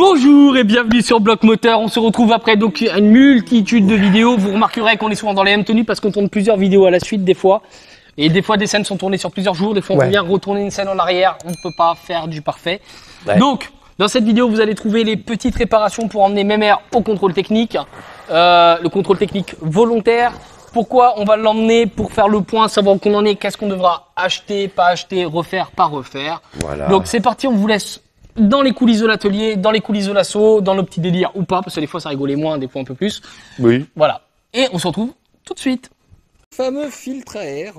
Bonjour et bienvenue sur Bloc Moteur. On se retrouve après donc une multitude de vidéos. Vous remarquerez qu'on est souvent dans les mêmes tenues parce qu'on tourne plusieurs vidéos à la suite des fois. Et des fois des scènes sont tournées sur plusieurs jours. Des fois on vient retourner une scène en arrière. On ne peut pas faire du parfait. Ouais. Donc dans cette vidéo vous allez trouver les petites réparations pour emmener Mémère au contrôle technique. Le contrôle technique volontaire. Pourquoi on va l'emmener pour faire le point, savoir où qu'on en est, qu'est-ce qu'on devra acheter, pas acheter, refaire, pas refaire. Voilà. Donc c'est parti, on vous laisse dans les coulisses de l'atelier, dans les coulisses de l'assaut, dans nos petits délires ou pas, parce que des fois ça rigolait moins, des fois un peu plus. Oui. Voilà. Et on se retrouve tout de suite. Fameux filtre à air.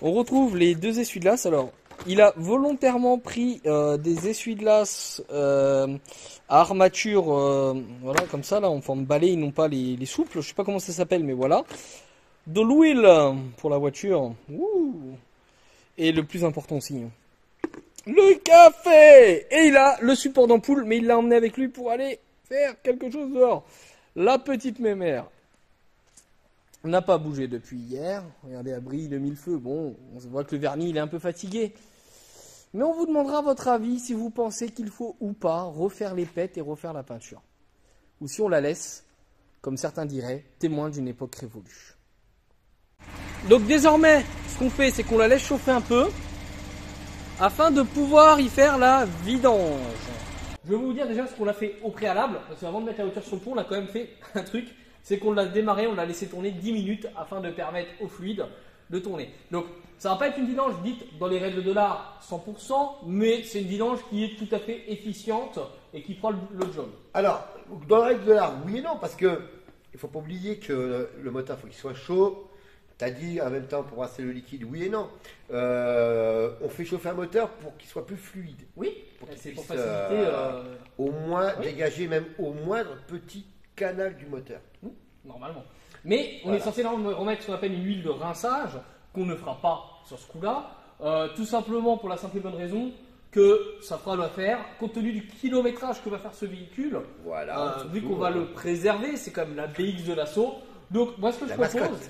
On retrouve les deux essuie-glaces. Alors, il a volontairement pris des essuie-glaces à armature, voilà, comme ça, là, en forme balai, ils n'ont pas les souples, je sais pas comment ça s'appelle, mais voilà. De l'huile pour la voiture. Ouh. Et le plus important aussi, le café! Et il a le support d'ampoule, mais il l'a emmené avec lui pour aller faire quelque chose dehors. La petite Mémère n'a pas bougé depuis hier. Regardez, elle brille de mille feux. Bon, on voit que le vernis, il est un peu fatigué. Mais on vous demandera votre avis si vous pensez qu'il faut ou pas refaire les pètes et refaire la peinture. Ou si on la laisse, comme certains diraient, témoin d'une époque révolue. Donc désormais, ce qu'on fait, c'est qu'on la laisse chauffer un peu, afin de pouvoir y faire la vidange. Je vais vous dire déjà ce qu'on a fait au préalable, parce qu'avant de mettre la voiture sur le pont, on a quand même fait un truc, c'est qu'on l'a démarré, on l'a laissé tourner 10 minutes afin de permettre au fluide de tourner. Donc ça va pas être une vidange dite dans les règles de l'art 100%, mais c'est une vidange qui est tout à fait efficiente et qui fera le job. Alors, dans les règles de l'art, oui et non, parce que il faut pas oublier que le moteur, faut qu'il soit chaud. Tu as dit en même temps pour brasser le liquide, oui et non. On fait chauffer un moteur pour qu'il soit plus fluide. Oui, c'est pour faciliter. Au moins dégager même au moindre petit canal du moteur. Normalement. Mais on est censé remettre ce qu'on appelle une huile de rinçage, qu'on ne fera pas sur ce coup-là. Tout simplement pour la simple et bonne raison que ça fera l'affaire, compte tenu du kilométrage que va faire ce véhicule. Voilà. Vu qu'on va le préserver, c'est comme la BX de l'assaut. Donc moi ce que je propose,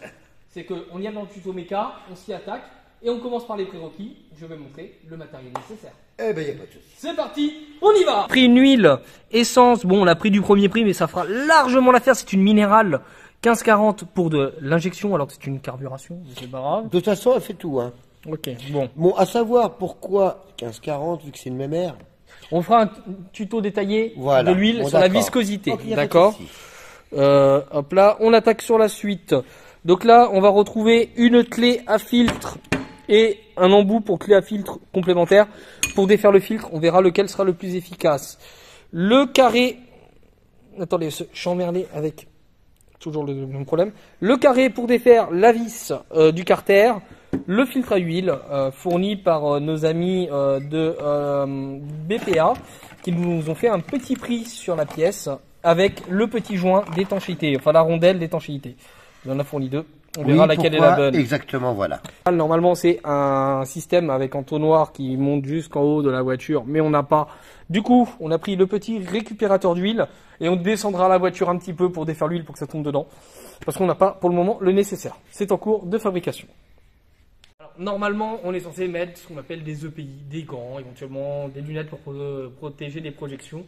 c'est qu'on y a dans le tuto méca, on s'y attaque et on commence par les prérequis. Je vais montrer le matériel nécessaire. Eh ben, il n'y a pas de souci. C'est parti, on y va. Pris une huile essence, bon, on a pris du premier prix, mais ça fera largement l'affaire. C'est une minérale 1540 pour de l'injection, alors que c'est une carburation, c'est pas grave. De toute façon, elle fait tout, hein. Ok, bon. Bon, à savoir pourquoi 1540, vu que c'est une Mémère. On fera un tuto détaillé de l'huile sur la viscosité. Okay, d'accord. Hop là, on attaque sur la suite. Donc là, on va retrouver une clé à filtre et un embout pour clé à filtre complémentaire. Pour défaire le filtre, on verra lequel sera le plus efficace. Le carré... Attendez, je suis emmerdé avec toujours le même problème. Le carré pour défaire la vis du carter. Le filtre à huile fourni par nos amis de BPA qui nous ont fait un petit prix sur la pièce avec le petit joint d'étanchéité, enfin la rondelle d'étanchéité. Il en a fourni deux. On verra laquelle est la bonne. Exactement, voilà. Normalement, c'est un système avec entonnoir qui monte jusqu'en haut de la voiture, mais on n'a pas. Du coup, on a pris le petit récupérateur d'huile et on descendra la voiture un petit peu pour défaire l'huile pour que ça tombe dedans. Parce qu'on n'a pas pour le moment le nécessaire. C'est en cours de fabrication. Alors, normalement, on est censé mettre ce qu'on appelle des EPI, des gants, éventuellement des lunettes pour protéger des projections.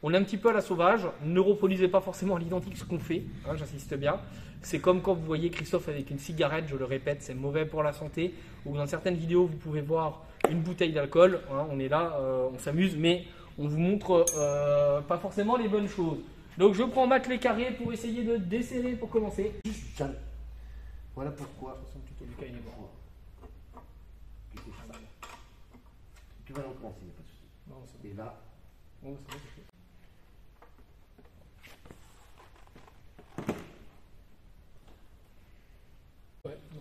On est un petit peu à la sauvage, ne reproduisez pas forcément à l'identique ce qu'on fait, hein, j'insiste bien. C'est comme quand vous voyez Christophe avec une cigarette, je le répète, c'est mauvais pour la santé. Ou dans certaines vidéos, vous pouvez voir une bouteille d'alcool, hein, on est là, on s'amuse, mais on vous montre pas forcément les bonnes choses. Donc je prends ma clé carrée pour essayer de desserrer pour commencer. Voilà pourquoi. Tu vas recommencer, il n'y a pas de souci. Non, c'est là. Oh, c'est vrai, c'est fait.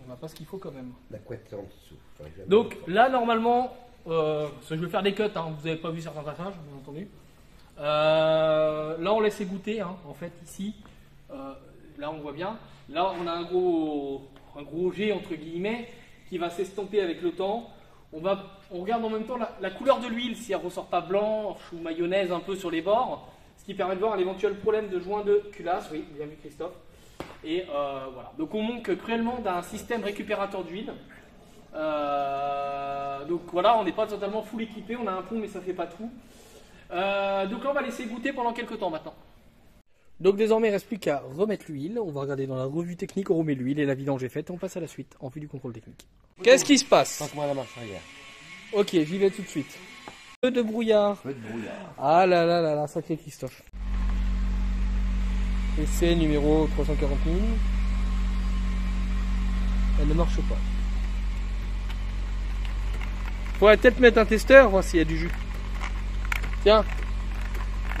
On n'a pas ce qu'il faut quand même. La couette en dessous. Enfin, donc là normalement, je vais faire des cuts, hein. Vous n'avez pas vu certains passages, bien entendu. Là on laisse égoutter, hein. En fait ici, là on voit bien. Là on a un gros jet entre guillemets qui va s'estomper avec le temps. On regarde en même temps la couleur de l'huile, si elle ne ressort pas blanche ou mayonnaise un peu sur les bords, ce qui permet de voir un éventuel problème de joint de culasse. Oui, bien vu Christophe. Et voilà. Donc on manque cruellement d'un système récupérateur d'huile. Donc voilà, on n'est pas totalement full équipé, on a un pont mais ça ne fait pas tout. Donc là, on va laisser goûter pendant quelques temps maintenant. Donc désormais, il ne reste plus qu'à remettre l'huile. On va regarder dans la revue technique, on remet l'huile et la vidange est faite. On passe à la suite en vue du contrôle technique. Qu'est-ce qui se passe? Passe-moi la marche arrière. Ok, j'y vais tout de suite. Peu de brouillard. Peu de brouillard. Ah là là là là, sacré Christophe. Essai numéro 340 000. Elle ne marche pas. Faudrait peut-être mettre un testeur, voir s'il y a du jus. Tiens,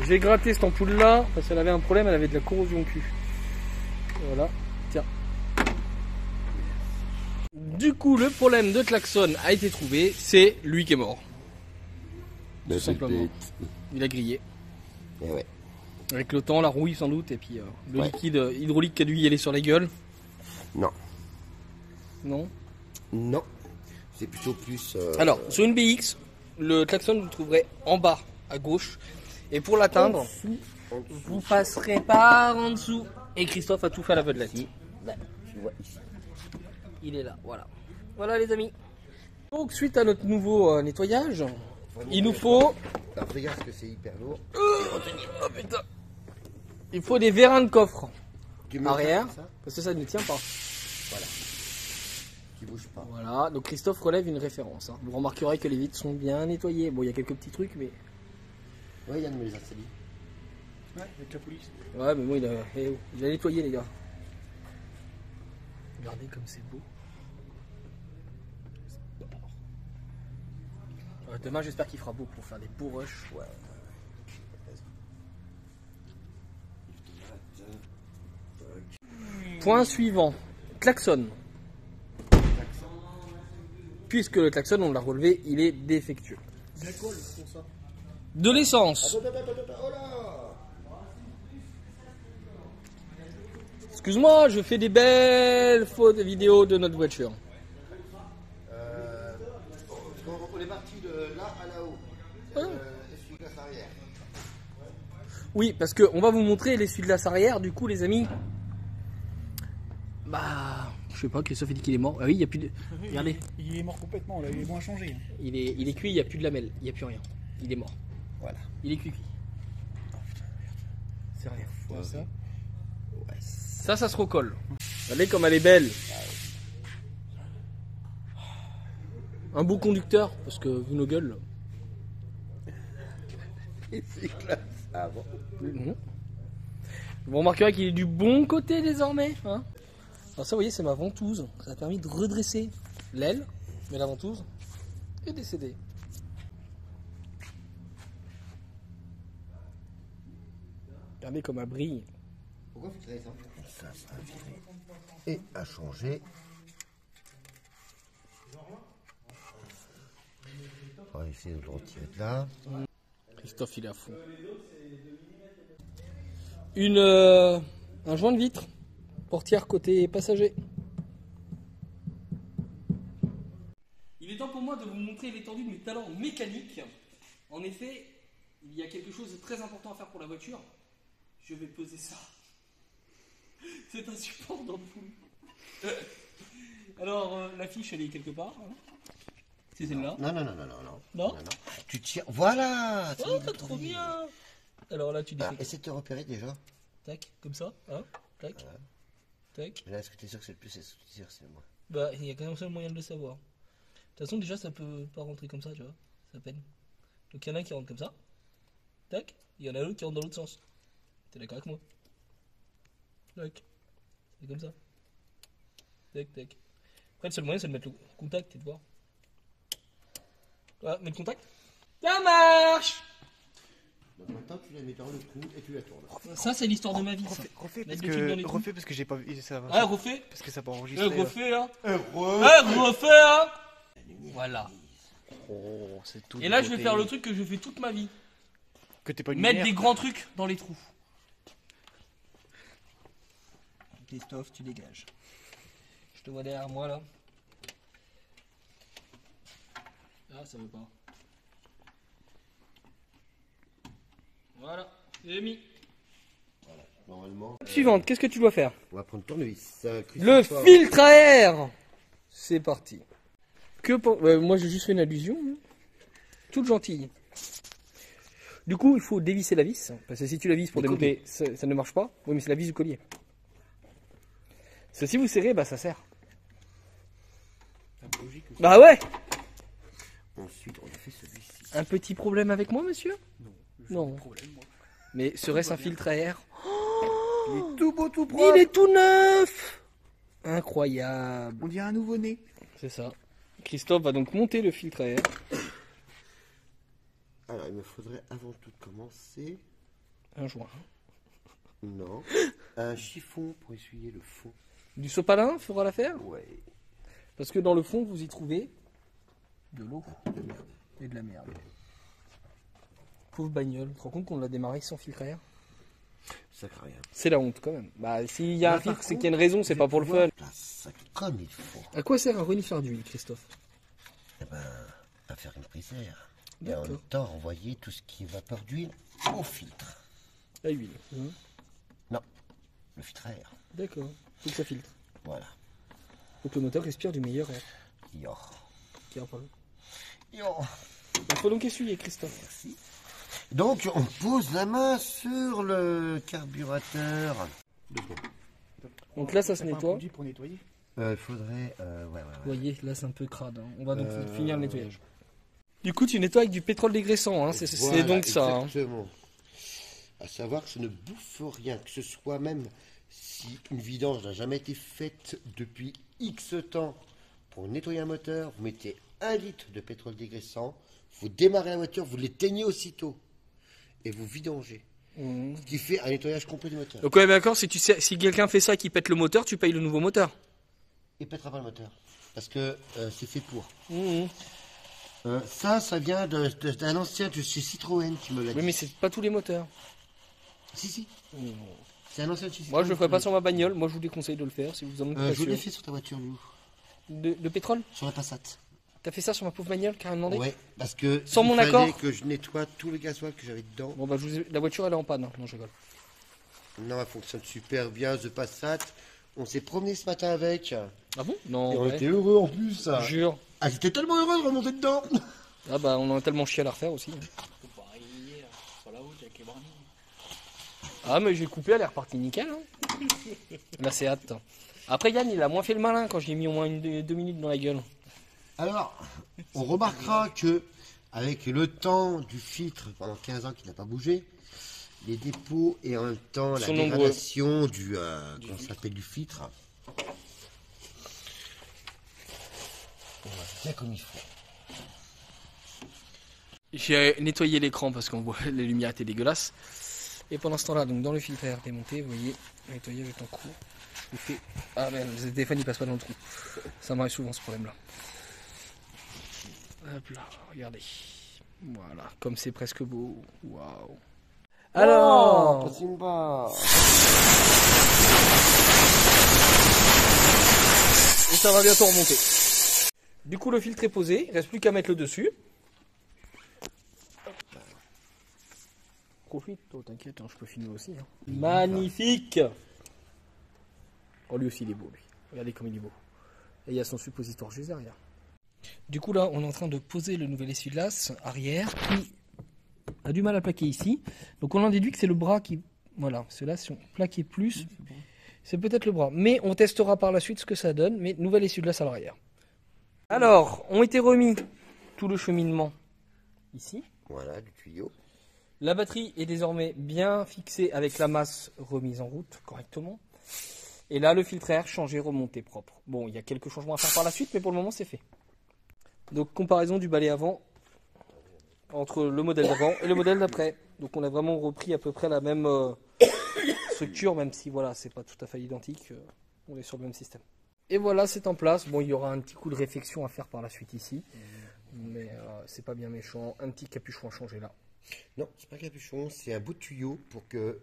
je vais gratter cette ampoule là, parce qu'elle avait un problème, elle avait de la corrosion cul. Voilà, tiens. Du coup, le problème de klaxon a été trouvé, c'est lui qui est mort. Tout simplement. Il a grillé. Et ouais. Avec le temps, la rouille sans doute, et puis le Ouais. liquide hydraulique qui a dû y aller sur les gueules. Non. Non. Non. C'est plutôt plus. Alors, sur une BX, le klaxon vous le trouverez en bas à gauche. Et pour l'atteindre, vous passerez par en dessous. Et Christophe a tout fait à l'aveuglette. Là, tu vois ici. Il est là, voilà. Voilà les amis. Donc suite à notre nouveau nettoyage, il nous faut... Alors regarde parce que c'est hyper lourd. Oh putain. Il faut des vérins de coffre Tu mets arrière, ça, parce que ça ne tient pas. voilà. Qui bouge pas. Voilà, donc Christophe relève une référence. Hein. Vous remarquerez que les vitres sont bien nettoyées. Bon, il y a quelques petits trucs, mais... Ouais, Yann me les a salis. Ouais, avec la police. Ouais, mais bon, il a nettoyé les gars. Regardez comme c'est beau. Demain, j'espère qu'il fera beau pour faire des beaux rushs. Ouais. Point suivant. Klaxon. Puisque le klaxon, on l'a relevé, il est défectueux. D'alcool pour ça. De l'essence. Oh là. Excuse-moi, je fais des belles photos vidéos de notre voiture. On est parti de là à là-haut. Essuie-glace arrière. Oui, parce qu'on va vous montrer l'essuie-glace arrière, du coup les amis. Bah, je sais pas, Christophe a dit qu'il est mort. Ah oui, il n'y a plus de... Regardez, Il est mort complètement, là, il est moins changé. il est cuit, il n'y a plus de lamelles, il n'y a plus rien. Il est mort. Voilà. Il est cuit. C'est rien. Ouais, ça. Ouais. Ça se recolle. Regardez comme elle est belle. Un beau conducteur, parce que vu nos gueules. Essuie-glace avant. Vous remarquerez qu'il est du bon côté désormais. Hein. Alors ça, vous voyez, c'est ma ventouse. Ça a permis de redresser l'aile, mais la ventouse est décédée. Regardez comme elle brille. Pourquoi tu travailles ça? Ça a viré. Et a changé. On va essayer de le retirer de là. Christophe, il est à fond. Un joint de vitre, portière côté passager. Il est temps pour moi de vous montrer l'étendue de mes talents mécaniques. En effet, il y a quelque chose de très important à faire pour la voiture. Je vais peser ça. C'est un support d'ampoule. Alors, la fiche, elle est quelque part. Hein. C'est celle-là. Non. Non. Tu tires. Voilà. Oh, pas trop bien. Alors là, tu défais. Essaie de te repérer déjà. Tac, comme ça. Hein. Tac. Tac. Là, est-ce que tu es sûr que c'est le plus? Est-ce que tu es sûr que c'est le moins? Bah, il y a quand même un seul moyen de le savoir. De toute façon, déjà, ça peut pas rentrer comme ça, tu vois. Ça peine. Donc, il y en a un qui rentre comme ça. Tac. Il y en a l'autre qui rentre dans l'autre sens. T'es d'accord avec moi? Tac. C'est comme ça. Tac, tac. Après, le seul moyen, c'est de mettre le contact et de voir. Voilà, mets le contact. Ça marche! Donc maintenant, tu la mets dans le cou et tu la tournes. Ça, c'est l'histoire de ma vie. Ça. Refais Mettre parce, des trucs dans les trous. parce que j'ai pas vu ça. Ah, refais. Parce que ça peut enregistrer. Refais, hein. Heureux. Refais, hein. Voilà. Oh, c'est tout. Et là, je vais faire le truc que je fais toute ma vie. Que t'es pas une Mettre lumière. des grands trucs dans les trous. Christophe, tu dégages. Je te vois derrière moi là. Ah, ça veut pas. Voilà, j'ai mis. Normalement, Suivante, qu'est-ce que tu dois faire? on va prendre tournevis. Le filtre à air. C'est parti. Moi, j'ai juste fait une allusion. Hein. Toute gentille. Du coup, il faut dévisser la vis. Parce que si tu la visses pour démonter, ça ne marche pas. Oui, mais c'est la vis du collier. Parce que si vous serrez, bah ça serre. Logique. Bah ouais. Ensuite, on a fait celui-ci. Un petit problème avec moi, monsieur? Non. Non. Problème, moi. Mais serait-ce un filtre à air? Il est tout beau, tout propre. Il est tout neuf. Incroyable. On dirait un nouveau-né. C'est ça. Christophe va donc monter le filtre à air. Alors, il me faudrait avant tout commencer. Un joint. Non. Un chiffon pour essuyer le fond. Du sopalin fera l'affaire? Ouais. Parce que dans le fond, vous y trouvez de l'eau et de la merde. Pauvre bagnole. Tu te rends compte qu'on l'a démarré sans filtre à air? Ça craint rien. C'est la honte quand même. Bah, s'il y a Bah, un filtre, par c'est contre, qu'il y a une raison, c'est pas pour le fun. Place ça comme il faut. À quoi sert un renifleur d'huile, Christophe? Eh ben, à faire une prise d'air. Et en D'accord. même temps, renvoyer tout ce qui est vapeur d'huile au filtre. La huile. Non, le filtre à air. D'accord. Faut que ça filtre. Voilà. Faut que le moteur respire du meilleur air. Yo. Qui est un problème. Yo. Il faut donc essuyer, Christophe. Merci. Donc, on pose la main sur le carburateur. Donc là, ça se T'as pas un nettoie. produit pour nettoyer. Il faudrait... ouais. Vous voyez, là, c'est un peu crade. Hein. On va donc finir le ouais. nettoyage. Du coup, tu nettoies avec du pétrole dégraissant. Hein. C'est Voilà, donc ça. Hein. Exactement. À savoir que ça ne bouffe rien, que ce soit même si une vidange n'a jamais été faite depuis X temps pour nettoyer un moteur, vous mettez 1 litre de pétrole dégraissant, vous démarrez la voiture, vous l'éteignez aussitôt et vous vidangez. Mmh. Ce qui fait un nettoyage complet du moteur. Donc ouais, d'accord, si quelqu'un fait ça et qui pète le moteur, tu payes le nouveau moteur. Il pètera pas le moteur parce que c'est fait pour. Mmh. Ça vient d'un ancien de chez Citroën qui me l'a dit. Oui, mais c'est pas tous les moteurs. Si. C'est un ancien de chez Citroën. Moi, je le ferai pas sur ma bagnole. Moi, je vous déconseille de le faire si vous en êtes pas Je l'ai sûr. fait sur ta voiture, Lou. De pétrole? Sur la Passat. T'as fait ça sur ma pauvre bagnole, carrément demandé? Ouais, parce que Sans il mon fallait accord que je nettoie tout le gasoil que j'avais dedans. Bon, bah, la voiture, elle est en panne. Non, je rigole. Non, elle fonctionne super bien, The Passat. On s'est promené ce matin avec. Et Ah bon? Non, on ouais. était heureux en plus. Jure. Ah, j'étais tellement heureux de remonter dedans. Ah bah, on en a tellement chié à la refaire aussi. Ah, mais j'ai coupé, elle est repartie nickel. Hein. Là, c'est hâte. Après, Yann, il a moins fait le malin quand j'ai mis au moins 2 minutes dans la gueule. Alors, on remarquera que avec le temps du filtre pendant 15 ans qui n'a pas bougé, les dépôts et en même temps la Sont nombreux. dégradation du comment ça s'appelle, du filtre. On va bien comme il faut. J'ai nettoyé l'écran parce qu'on voit les lumières étaient dégueulasses. Et pendant ce temps-là, donc dans le filtre à air démonté, vous voyez, nettoyage est en cours. Je fais... Ah merde, le téléphone il passe pas dans le trou. Ça m'arrive souvent ce problème-là. Hop là, regardez. Voilà, comme c'est presque beau. Waouh. Alors, et ça va bientôt remonter. Du coup, le filtre est posé, il reste plus qu'à mettre le dessus. Profite, toi, t'inquiète, hein, je peux filmer aussi. Hein. Magnifique! Oh, lui aussi, il est beau, lui. Regardez comme il est beau. Et il y a son suppositoire juste derrière. Du coup, là, on est en train de poser le nouvel essuie-glace arrière qui a du mal à plaquer ici. Donc, on en déduit que c'est le bras qui... Voilà, ceux-là sont plaqués plus. C'est peut-être le bras. Mais on testera par la suite ce que ça donne. Mais nouvel essuie-glace à l'arrière. Alors, ont été remis tout le cheminement ici. Voilà, du tuyau. La batterie est désormais bien fixée avec la masse remise en route correctement. Et là, le filtre à air changé, remonté propre. Bon, il y a quelques changements à faire par la suite, mais pour le moment, c'est fait. Donc, comparaison du balai avant entre le modèle d'avant et le modèle d'après. Donc, on a vraiment repris à peu près la même structure, même si, voilà, c'est pas tout à fait identique. On est sur le même système. Et voilà, c'est en place. Bon, il y aura un petit coup de réflexion à faire par la suite ici. Mais c'est pas bien méchant. Un petit capuchon à changer là. Non, c'est pas un capuchon, c'est un bout de tuyau pour que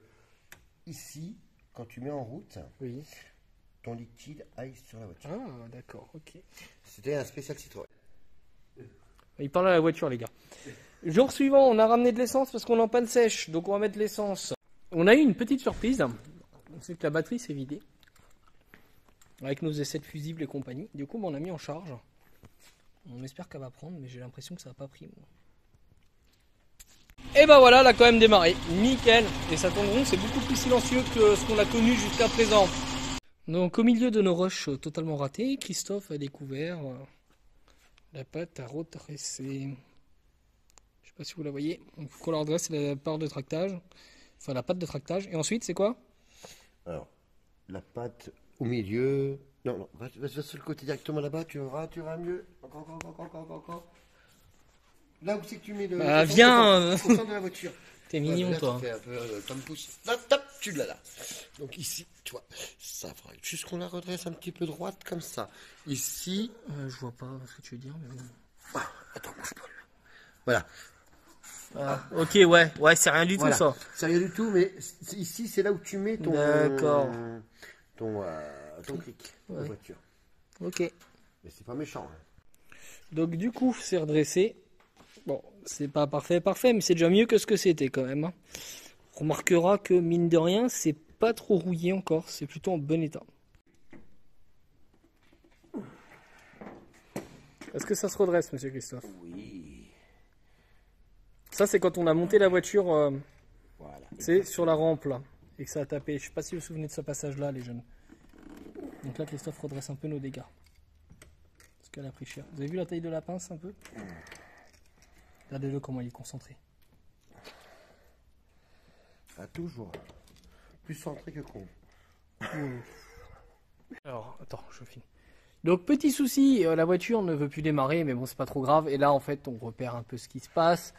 ici, quand tu mets en route, Oui. ton liquide aille sur la voiture. Ah, d'accord, ok. C'était un spécial Citroën. Il parle à la voiture, les gars. Jour suivant, on a ramené de l'essence parce qu'on est en panne sèche. Donc, on va mettre de l'essence. On a eu une petite surprise. On sait que la batterie s'est vidée. Avec nos essais de fusibles et compagnie. Du coup, on a mis en charge. On espère qu'elle va prendre, mais j'ai l'impression que ça n'a pas pris. Moi. Et bah voilà, elle a quand même démarré. Nickel. Et ça tourne rond, c'est beaucoup plus silencieux que ce qu'on a connu jusqu'à présent. Donc au milieu de nos rushs totalement ratés, Christophe a découvert la pâte à redresser. Je sais pas si vous la voyez. Donc qu'on la redresse, c'est la part de tractage. Enfin la pâte de tractage. Et ensuite c'est quoi? Alors, la pâte au milieu. Non, non, va sur le côté directement là-bas, tu verras mieux. Encore. Là où c'est que tu mets le. Bah, viens au centre de la voiture. T'es mignon Là, toi. tu fais un peu comme pouce. Là, top, tu l'as là. Donc ici, tu vois, ça va. Juste qu'on la redresse un petit peu droite comme ça. Ici. Je vois pas ce que tu veux dire. Mais bon. Ah, attends, bouge pas. Voilà. Ah, ok, ouais, c'est rien du Voilà. tout ça. C'est rien du tout, mais ici, c'est là où tu mets ton. D'accord. Ton clic de Ouais. voiture. Ok. Mais c'est pas méchant. Hein. Donc du coup, c'est redressé. Bon, c'est pas parfait, mais c'est déjà mieux que ce que c'était quand même. Hein. On remarquera que mine de rien, c'est pas trop rouillé encore, c'est plutôt en bon état. Est-ce que ça se redresse, monsieur Christophe? Oui. Ça, c'est quand on a monté la voiture, Voilà. c'est sur la rampe là, et que ça a tapé. Je sais pas si vous vous souvenez de ce passage-là, les jeunes. Donc là, Christophe redresse un peu nos dégâts. Parce qu'elle a pris cher. Vous avez vu la taille de la pince un peu? Regardez-le comment il est concentré. Ah, toujours. Plus centré que con. Alors, attends, je finis. Donc, petit souci, la voiture ne veut plus démarrer, mais bon, c'est pas trop grave. Et là, en fait, on repère un peu ce qui se passe.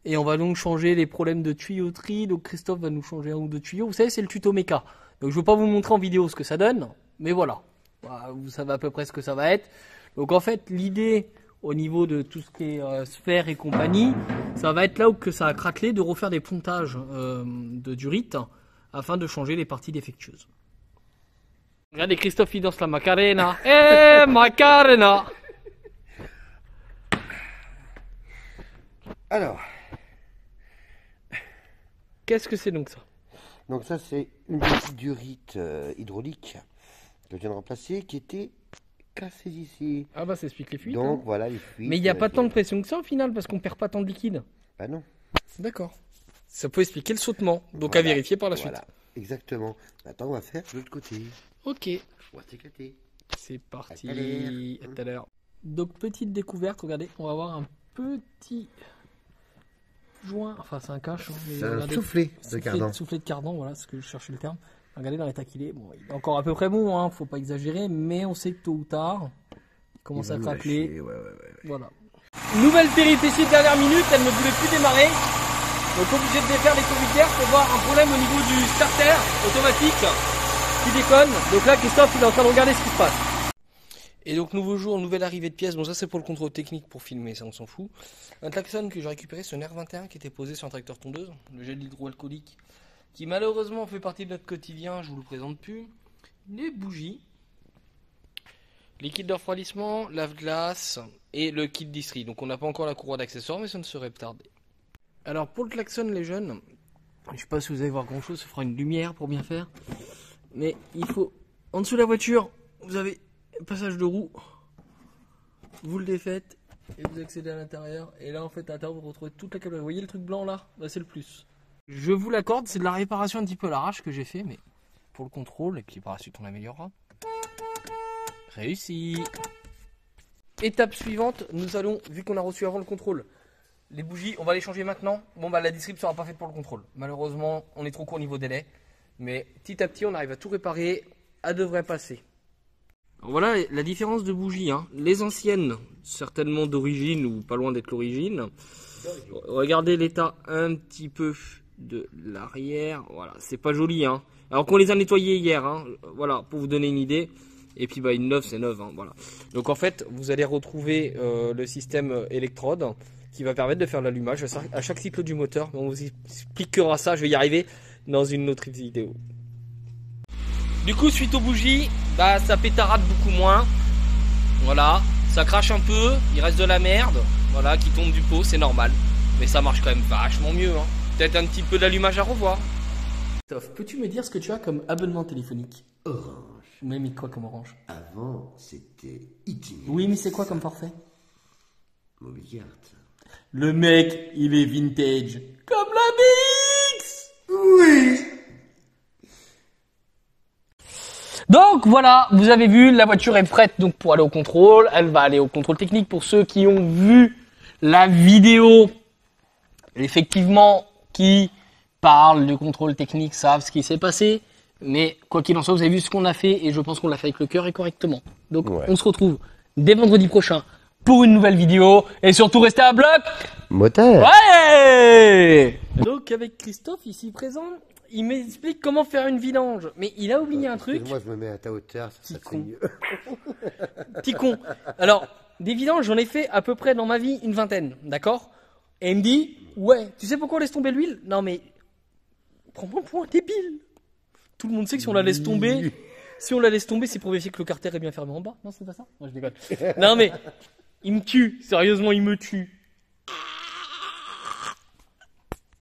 Et on va donc changer les problèmes de tuyauterie. Donc, Christophe va nous changer un ou deux tuyaux. Vous savez, c'est le tuto méca. Donc, je ne vais pas vous montrer en vidéo ce que ça donne, mais voilà. Vous savez à peu près ce que ça va être. Donc, en fait, l'idée au niveau de tout ce qui est sphère et compagnie, ça va être là où que ça a craquelé de refaire des pontages de durite afin de changer les parties défectueuses. Regardez, Christophe, il danse la Macarena. Eh, Macarena! Alors, Qu'est-ce que c'est donc ça? donc ça, c'est une petite durite hydraulique que je viens de remplacer qui était cassée ici. Ah bah ça explique les fuites. Donc hein. voilà les fuites. Mais il n'y a pas tant de pression que ça au final parce qu'on perd pas tant de liquide. Bah non. D'accord. Ça peut expliquer le sautement. Donc Voilà. à vérifier par la suite. Voilà, exactement. Maintenant, on va faire de l'autre côté. Ok. On va s'éclater. C'est parti. À tout à l'heure. À tout à l'heure. Donc petite découverte, regardez, on va avoir un petit joint, enfin c'est un cache. Hein, mais C'est un regardez, soufflet de cardan. Soufflet de cardan, voilà, ce que je cherchais le terme. Regardez dans l'état qu'il est. Bon, il est encore à peu près bon, hein, faut pas exagérer, mais on sait que tôt ou tard, il commence Il va à me craquer. lâcher, ouais. Voilà. Nouvelle péripétie de dernière minute, elle ne voulait plus démarrer. Donc obligé de défaire les conducteurs pour voir un problème au niveau du starter automatique qui déconne. Donc là Christophe il est en train de regarder ce qui se passe. Et donc nouveau jour, nouvelle arrivée de pièces. Bon ça c'est pour le contrôle technique pour filmer, ça on s'en fout. Un klaxon que j'ai récupéré, ce nerf 21 qui était posé sur un tracteur tondeuse, le gel hydroalcoolique qui malheureusement fait partie de notre quotidien, je vous le présente plus. Les bougies, liquide de refroidissement, lave-glace et le kit d'istrie. Donc on n'a pas encore la courroie d'accessoires mais ça ne serait pas tardé. Alors pour le klaxon les jeunes, je sais pas si vous allez voir grand chose, ça fera une lumière pour bien faire. Mais il faut, en dessous de la voiture, vous avez un passage de roue, vous le défaites et vous accédez à l'intérieur. Et là en fait à l'intérieur vous retrouvez toute la câblerie. Vous voyez le truc blanc là? Bah, c'est le plus. Je vous l'accorde, c'est de la réparation un petit peu à l'arrache que j'ai fait, mais pour le contrôle, et puis par la suite on l'améliorera. Réussi. Étape suivante, nous allons, vu qu'on a reçu avant le contrôle, les bougies, on va les changer maintenant. Bon bah la distrib sera pas faite pour le contrôle. Malheureusement, on est trop court au niveau délai. Mais petit à petit, on arrive à tout réparer. Elle devrait passer. Alors voilà la différence de bougies. Hein. Les anciennes, certainement d'origine ou pas loin d'être l'origine. Regardez l'état un petit peu de l'arrière. Voilà, c'est pas joli. Hein. Alors qu'on les a nettoyées hier. Hein. Voilà, pour vous donner une idée. Et puis bah, une neuve, c'est neuve. Hein. Voilà. Donc en fait, vous allez retrouver le système électrode qui va permettre de faire l'allumage à chaque cycle du moteur. On vous expliquera ça, je vais y arriver dans une autre vidéo. Du coup, suite aux bougies, bah, ça pétarade beaucoup moins. Voilà, ça crache un peu, il reste de la merde, voilà, qui tombe du pot, c'est normal. Mais ça marche quand même vachement mieux. Hein. Peut-être un petit peu d'allumage à revoir. Christophe, peux-tu me dire ce que tu as comme abonnement téléphonique? Orange. Mais quoi comme Orange? Avant, c'était Itinérance. Oui, mais c'est quoi comme forfait? Mobiliart. Le mec, il est vintage. Comme la BX. Oui. Donc voilà, vous avez vu, la voiture est prête donc pour aller au contrôle. Elle va aller au contrôle technique. Pour ceux qui ont vu la vidéo, effectivement, qui parlent du contrôle technique, savent ce qui s'est passé. Mais quoi qu'il en soit, vous avez vu ce qu'on a fait et je pense qu'on l'a fait avec le cœur et correctement. Donc on se retrouve dès vendredi prochain pour une nouvelle vidéo. Et surtout, restez à bloc Moteur. Ouais. Donc avec Christophe ici présent, il m'explique comment faire une vidange. Mais il a oublié un truc. Moi, je me mets à ta hauteur, ça Petit serait con. mieux. Petit con. Alors, des vidanges, j'en ai fait à peu près dans ma vie une vingtaine, d'accord? Et il me dit, ouais, tu sais pourquoi on laisse tomber l'huile? Non mais, prends-moi pour un débile. Tout le monde sait que si on la laisse tomber, c'est pour vérifier que le carter est bien fermé en bas. Non, c'est pas ça? Moi, je déconne. Non mais, il me tue. Sérieusement, il me tue.